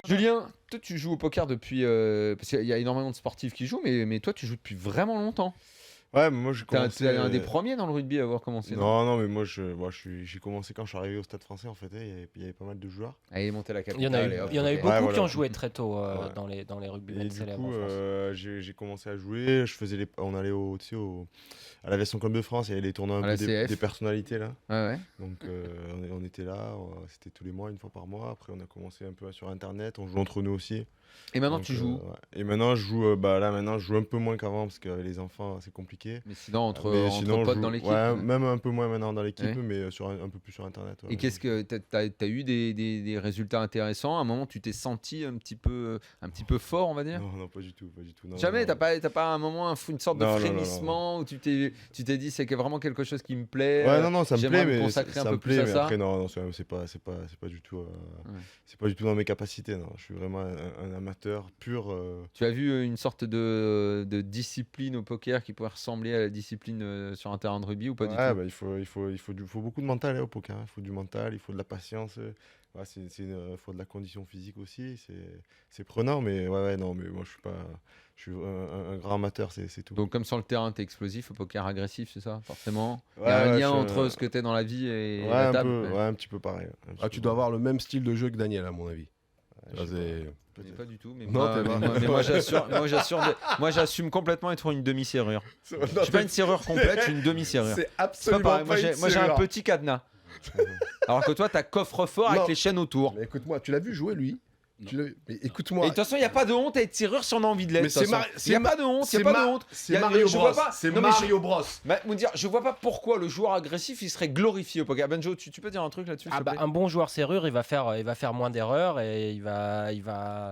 Julien, toi tu joues au poker depuis... parce qu'il y a énormément de sportifs qui jouent, mais toi tu joues depuis vraiment longtemps. Ouais, mais moi j'ai commencé. T'es un des premiers dans le rugby à avoir commencé, non? Non, mais moi j'ai commencé quand je suis arrivé au Stade Français en fait. Il y avait pas mal de joueurs. Allez, monter la Il y capitale. en a eu, et hop, il y en a eu ok. beaucoup Ouais, qui voilà. ont joué très tôt Ouais. dans les Et rugbymen du célèbres coup, en France. j'ai commencé à jouer. On allait à l'aviation Club de France. Il y avait les tournois un À la peu des CF. personnalités là. Ouais. Donc on était là. C'était tous les mois, une fois par mois. Après on a commencé un peu sur Internet. On joue entre nous aussi. Et maintenant Donc, tu joues. ouais. Et maintenant je joue. Maintenant je joue un peu moins qu'avant parce qu'avec les enfants c'est compliqué. Mais sinon, entre Sinon, je potes joue- dans l'équipe. Ouais, même un peu moins maintenant dans l'équipe, Ouais. mais un peu plus sur Internet. ouais. Et qu'est-ce que t'as eu des résultats intéressants? À un moment, tu t'es senti un petit peu fort, on va dire? Non, pas du tout. Non, Jamais, non. t'as pas un moment une sorte de Non, non, non, frémissement où tu t'es dit c'est vraiment quelque chose qui me plaît. Ouais, non, ça me j'aimerais plaît, me mais consacrer un ça peu me plus plaît, à mais ça. après, non, c'est pas du tout. C'est pas du tout dans mes capacités, non. Je suis vraiment un amateur pur. Tu as vu une sorte de discipline au poker qui pourrait ressembler à la discipline sur un terrain de rugby ou pas du tout? Bah, il faut beaucoup de mental au poker. Il faut du mental, il faut de la patience. Ouais, il faut de la condition physique aussi. C'est prenant, mais non, mais moi je suis un grand amateur, c'est tout. Donc comme sur le terrain, t'es explosif, au poker agressif, c'est ça, forcément. Il y Ouais, a un ouais, lien je- entre ce que t'es dans la vie et Ouais, la un table. peu, Ouais. ouais, un petit peu pareil. un petit Ah, peu tu dois pareil. avoir le même style de jeu que Daniel, à mon avis. Ouais, Ça, je sais c'est- pas, Mais peut-être. pas du tout, mais Non, moi, t'es pas. mais moi j'assume complètement être une demi-serrure. Non, Je suis pas une serrure complète, je suis une demi-serrure. C'est C'est pas absolument pareil, pas moi j'ai un petit cadenas. Alors que toi t'as coffre-fort avec Non. les chaînes autour. Mais écoute-moi, tu l'as vu jouer, lui? Mais Et écoute-moi. de toute façon, il n'y a pas de honte à être serrure si on a envie de l'être. Mais de toute c'est façon. Mar- Il n'y a pas de honte, il n'y a pas de honte. C'est Mario je vois Bros. pas- C'est non, mais je- Mario Bros. Vous dire, je vois pas pourquoi le joueur agressif il serait glorifié au poker. Benjo, tu peux dire un truc là-dessus? s'il te plaît Un bon joueur serrure, il va faire moins d'erreurs et il va.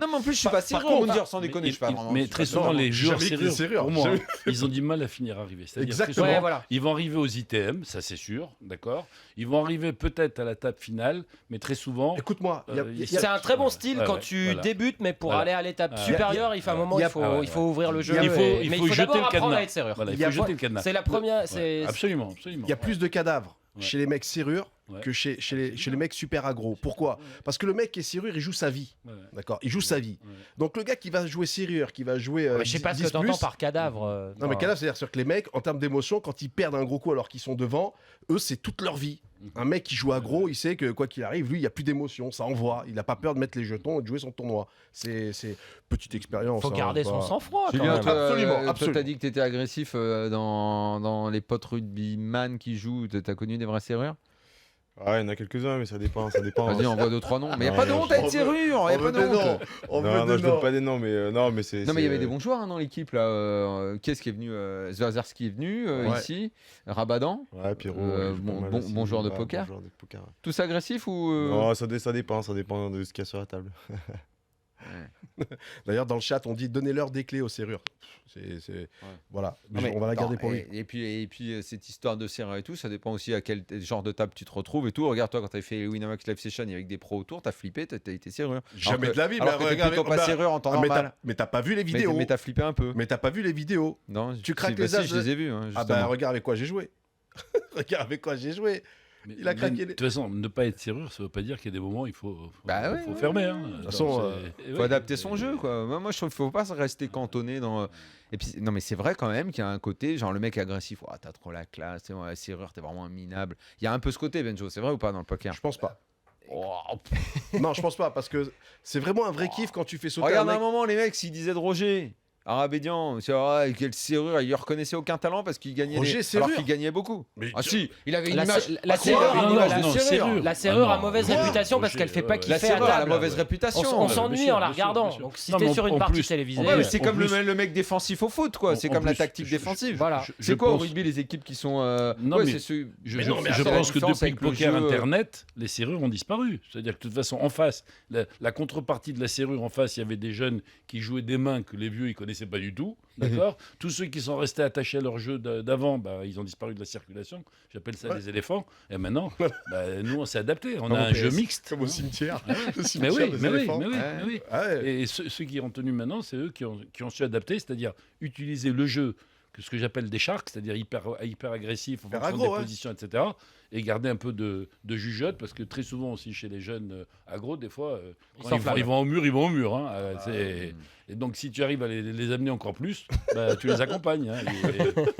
Non, mais en plus, je suis pas Par serrure, contre, on me dire sans déconner. Je suis pas vraiment. Mais je suis très pas souvent, serrure. les joueurs Jamais que les serrures, serrures, pour moi, jamais. ils ont du mal à finir arriver. C'est-à-dire très Exactement. souvent, Ouais, voilà. ils vont arriver aux ITM, ça c'est sûr, d'accord. Ils vont arriver peut-être à la table finale, mais très souvent, Écoute-moi, C'est un très bon style Ouais, quand ouais, tu voilà. débutes, mais pour Voilà. aller à l'étape Ouais. supérieure, il faut un moment, il y a- il faut ouvrir le jeu. il faut- mais il faut d'abord jeter le apprendre cadenas. à être serrure. voilà, Il il y a faut jeter pas- le cadenas. C'est la première. Ouais, c'est- absolument. il y a plus de cadavres Ouais. chez les mecs serrures Ouais. que chez les mecs super aggro. Pourquoi? Parce que le mec qui est serrure, il joue sa vie. Ouais, ouais. D'accord? Il joue sa vie. Ouais. Donc le gars qui va jouer serrure, qui va jouer. Je sais pas ce 10 que t'entends plus, par cadavre. Non, mais cadavre, c'est-à-dire que les mecs, en termes d'émotion, quand ils perdent un gros coup alors qu'ils sont devant, eux, c'est toute leur vie. Un mec qui joue aggro, il sait que quoi qu'il arrive, lui, il n'y a plus d'émotion, ça envoie. Il n'a pas peur de mettre les jetons et de jouer son tournoi. C'est petite expérience. Faut hein, garder pas- son sang-froid. quand Julien, même. toi, Absolument, toi, absolument. t'as dit que t'étais agressif dans les potes rugbyman qui jouent. T'as connu des vraies serrures? Ouais, il y en a quelques-uns, mais ça dépend. Vas-y, envoie 2-3 noms. Mais il n'y a Non, pas de honte à être serrure. Il n'y a pas de honte. Non, je donne pas des noms, mais non, mais c'est. Non, mais il y avait c'est- des bons joueurs dans l'équipe là. Qui est-ce qui est venu? Zverzerski est venu Ouais. ici. Rabadan. Ouais, Pierrot. Euh, il joue bon- pas mal bon- aussi. bon joueur de Ouais, poker. bon joueur de poker, ouais. Tous agressifs ou Non, ça dépend de ce qu'il y a sur la table. D'ailleurs, dans le chat, on dit donnez-leur des clés aux serrures. Voilà. Non, Mais on va la garder attends, pour lui. Et puis cette histoire de serrure et tout, ça dépend aussi à quel genre de table tu te retrouves et tout. Regarde, toi, quand tu as fait Winamax Live Session avec des pros autour, tu as flippé, tu as été serrure. Jamais de la vie, alors mais que t'es regarde, plutôt pas bah, serrure en temps Ah, normal. mais t'as pas vu les vidéos. Mais t'as flippé un peu. Mais t'as pas vu les vidéos. Non, Tu craques si, les si, as je de- les ai vus. Hein, Ah bah justement. regarde avec quoi j'ai joué. Regarde avec quoi j'ai joué. Mais- Il a mais craqué les- De toute façon, ne pas être serrure, ça veut pas dire qu'il y a des moments où il faut Bah ouais, ouais, fermer. Hein. toute façon, Faut adapter son jeu, quoi. Moi, je trouve qu'il faut pas rester cantonné dans. Et puis, non, mais c'est vrai quand même qu'il y a un côté, genre le mec agressif, oh, t'as trop la classe, c'est bon, la serrure, t'es vraiment un minable. Il y a un peu ce côté, Benjo, c'est vrai ou pas dans le poker? Je pense pas. Oh, Non, je pense pas parce que c'est vraiment un vrai kiff quand tu fais sauter regarde un un mec. moment, les mecs, s'ils disaient de Roger. Arabédian, c'est vrai, quelle serrure, il reconnaissait aucun talent parce qu'il gagnait Roger, alors serrure. qu'il gagnait beaucoup. Mais Ah tu- si, il avait une La image. se- la Ah, serrure, il avait une non, image non, de non, serrure. serrure. La serrure Ah a non, mauvaise Roger, réputation parce qu'elle fait pas Roger, La kiffer à serrure a la table. mauvaise On réputation. on bien s'ennuie sûr, en la bien sûr, regardant. bien sûr. Donc si Non, t'es mais sur en une partie plus- télévisée, Ouais, mais c'est En comme plus- le mec défensif au foot, quoi. C'est En comme la plus, tactique je- défensive. voilà. C'est quoi au pense- rugby les équipes qui sont. Non, mais c'est ceux- Je, Mais je- non, mais je attends, pense la que différence depuis avec le le poker jeu, Internet, les serrures ont disparu. C'est-à-dire que de toute façon, en face, la contrepartie de la serrure, en face, il y avait des jeunes qui jouaient des mains que les vieux, ils connaissaient pas du tout. D'accord. Tous ceux qui sont restés attachés à leur jeu d'avant, bah, ils ont disparu de la circulation. J'appelle ça les éléphants. Et maintenant, bah, nous, on s'est adapté. On Comme a au un jeu PS. mixte. Comme au cimetière. Le Mais cimetière oui, des mais oui, éléphants. mais oui, Ouais. mais oui. Ah ouais. Et ceux qui ont tenu maintenant, c'est eux qui ont su adapter, c'est-à-dire utiliser le jeu ce que j'appelle des sharks, c'est-à-dire hyper agressifs, en Hyper fonction aggro, des ouais. positions, etc. Et garder un peu de jugeote, parce que très souvent aussi chez les jeunes aggro, des fois, quand s'enflamment. ils vont au mur. Hein. Et donc si tu arrives à les amener encore plus, bah, tu les accompagnes. Hein,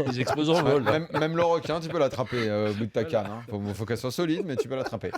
ils explosent en vol. Même le requin, tu peux l'attraper au bout de ta canne. Hein. Faut qu'elle soit solide, mais tu peux l'attraper.